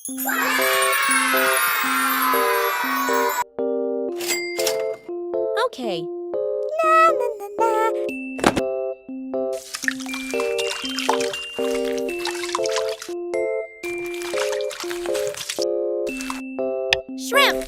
Okay. Na na na na. Shrimp.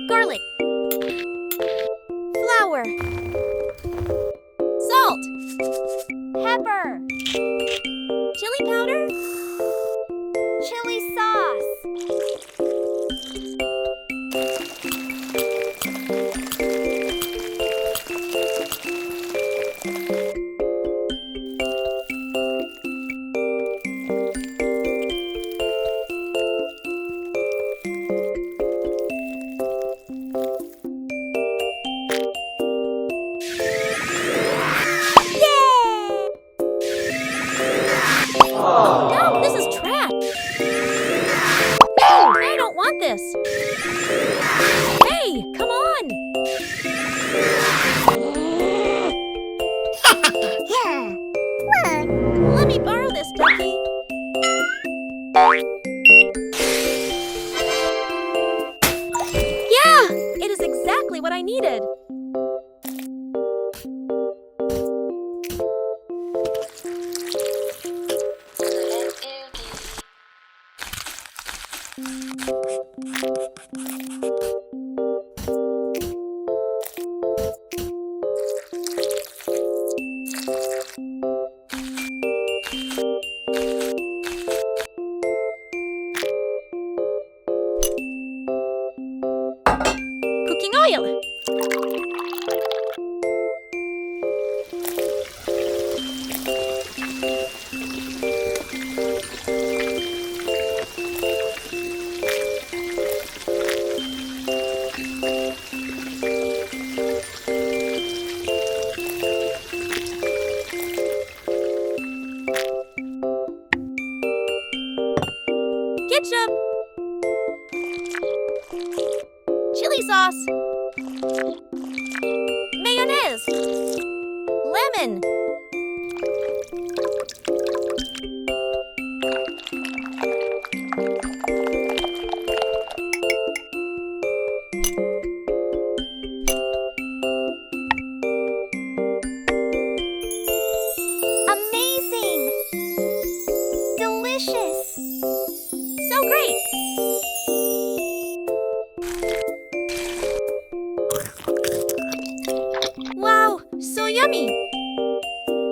Garlic. Flour. Salt. Pepper. Chili powder. Chili sauce. No, this is trash. No, I don't want this. Hey, come on. Let me borrow this, Ducky. Yeah, it is exactly what I needed. Cooking oil. Ketchup. Chili sauce. Mayonnaise. Lemon. Amazing. Delicious. So great.